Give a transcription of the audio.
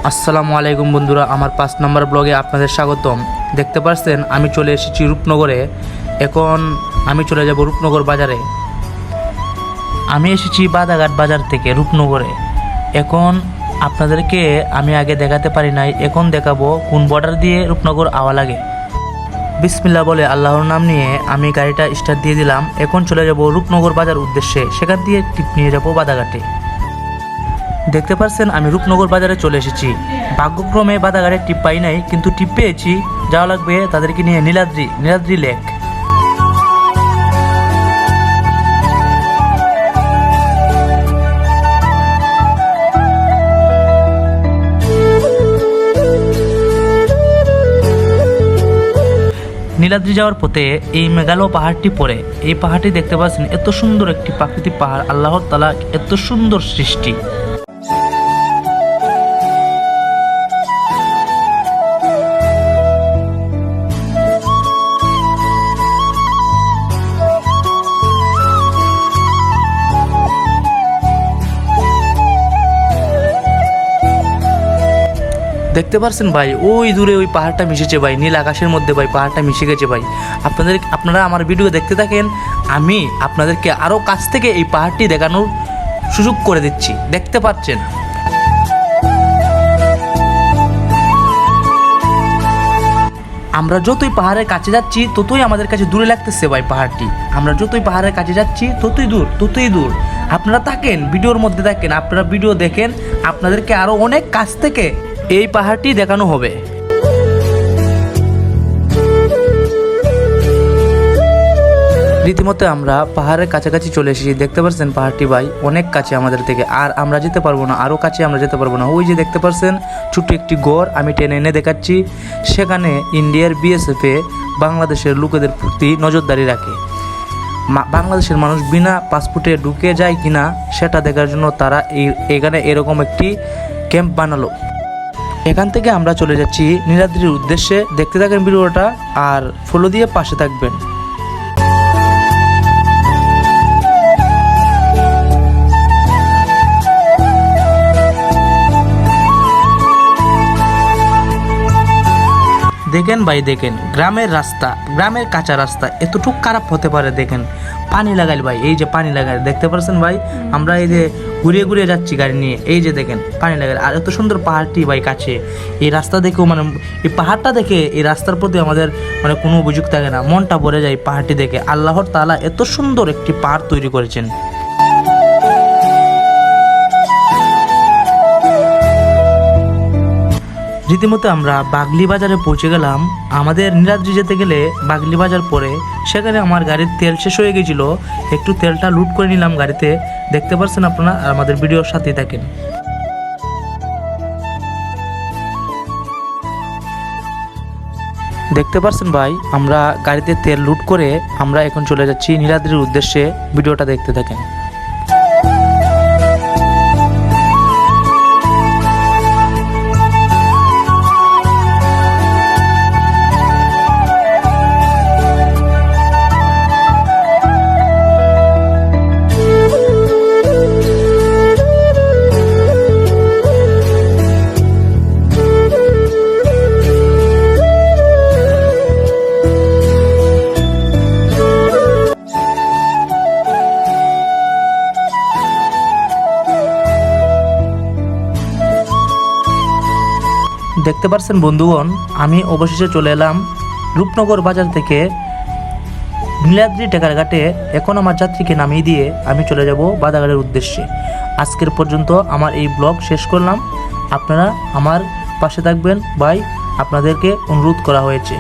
আসসালামু আলাইকুম বন্ধুরা, আমার 5 নম্বর ব্লগে আপনাদের স্বাগতম। দেখতে পাচ্ছেন আমি চলে এসেছি রূপনগরে। এখন আমি চলে যাব রূপনগর বাজারে। আমি এসেছি বাদাঘাট বাজার থেকে রূপনগরে। এখন আপনাদেরকে আমি আগে দেখাতে পারি নাই, এখন দেখাবো কোন বর্ডার দিয়ে রূপনগর আওয়া লাগে। বিসমিল্লাহ বলে আল্লাহর নাম নিয়ে আমি গাড়িটা স্টার্ট দিয়ে দিলাম। এখন চলে যাব রূপনগর বাজার উদ্দেশ্যে, সেখান দিয়ে টিপ নিয়ে যাব বাদাঘাটে। দেখতে পাচ্ছেন আমি রূপনগর বাজারে চলে এসেছি। ভাগ্যক্রমে বাদাঘাটের টিপ পাই নাই, কিন্তু টিপ পেয়েছি। যাওয়া লাগবে তাদেরকে নিয়ে নীলাদ্রি লেক। নীলাদ্রি যাওয়ার পথে এই মেঘালয় পাহাড়টি পড়ে। এই পাহাড়টি দেখতে পাচ্ছেন, এত সুন্দর একটি প্রাকৃতিক পাহাড়, আল্লাহর তাআলা এত সুন্দর সৃষ্টি। দেখতে পাচ্ছেন ভাই, ওই দূরে ওই পাহাড়টা মিশেছে ভাই, নীল আকাশের মধ্যে ভাই পাহাড়টা মিশে গেছে ভাই। আপনারা আমার ভিডিও দেখতে থাকেন, আমি আপনাদেরকে আরও কাছ থেকে এই পাহাড়টি দেখানোর সুযোগ করে দিচ্ছি। দেখতে পাচ্ছেন আমরা যতই পাহাড়ের কাছে যাচ্ছি ততই আমাদের কাছে দূরে লাগতেছে ভাই পাহাড়টি। আমরা যতই পাহাড়ের কাছে যাচ্ছি ততই দূর। আপনারা থাকেন, ভিডিওর মধ্যে থাকেন, আপনারা ভিডিও দেখেন, আপনাদেরকে আরও অনেক কাছ থেকে এই পাহাড়টি দেখানো হবে। রীতিমতো আমরা পাহাড়ের কাছাকাছি চলে এসেছি। দেখতে পাচ্ছেন পাহাড়টি ভাই অনেক কাছে আমাদের থেকে, আর আমরা যেতে পারবো না, আরও কাছে আমরা যেতে পারবো না। ওই যে দেখতে পাচ্ছেন ছোট্ট একটি গড় আমি টেনে এনে দেখাচ্ছি, সেখানে ইন্ডিয়ার বিএসএফে বাংলাদেশের লোকেদের প্রতি নজরদারি রাখে। বাংলাদেশের মানুষ বিনা পাসপোর্টে ঢুকে যায় কিনা সেটা দেখার জন্য তারা এখানে এরকম একটি ক্যাম্প বানালো। এখান থেকে আমরা চলে যাচ্ছি নীলাদ্রির উদ্দেশ্যে। দেখতে থাকেন ভিডিওটা আর ফলো দিয়ে পাশে থাকবেন। দেখেন ভাই, দেখেন গ্রামের রাস্তা, গ্রামের কাঁচা রাস্তা এতটুকু খারাপ হতে পারে। দেখেন পানি লাগাইল ভাই, এই যে পানি লাগাইল দেখতে পাচ্ছেন ভাই। আমরা এই যে ঘুরিয়ে যাচ্ছি গাড়ি নিয়ে, এই যে দেখেন পানি লাগাইল। আর এত সুন্দর পাহাড়টি ভাই কাছে, এই রাস্তা দেখেও মানে এই পাহাড়টা দেখে এই রাস্তার প্রতি আমাদের মানে কোনো অভিযোগ থাকে না, মনটা ভরে যায় পাহাড়টি দেখে। আল্লাহর তাআলা এত সুন্দর একটি পাহাড় তৈরি করেছেন। রীতিমতো আমরা বাগলি বাজারে পৌঁছে গেলাম। আমাদের নীলাদ্রি যেতে গেলে বাগলি বাজার পরে, সেখানে আমার গাড়ির তেল শেষ হয়ে গেছিল। একটু তেলটা লুট করে নিলাম গাড়িতে। দেখতে পাচ্ছেন আপনারা, আর আমাদের ভিডিওর সাথেই থাকেন। দেখতে পাচ্ছেন ভাই, আমরা গাড়িতে তেল লুট করে আমরা এখন চলে যাচ্ছি নীলাদ্রির উদ্দেশ্যে। ভিডিওটা দেখতে থাকেন। দেখতে পাচ্ছেন বন্ধুগণ, আমি অবশেষে চলে এলাম রূপনগর বাজার থেকে নীলাদ্রি টেকার ঘাটে। এখন আমার যাত্রীকে নামিয়ে দিয়ে আমি চলে যাব বাদাঘাটের উদ্দেশ্যে। আজকের পর্যন্ত আমার এই ব্লগ শেষ করলাম। আপনারা আমার পাশে থাকবেন ভাই, আপনাদেরকে অনুরোধ করা হয়েছে।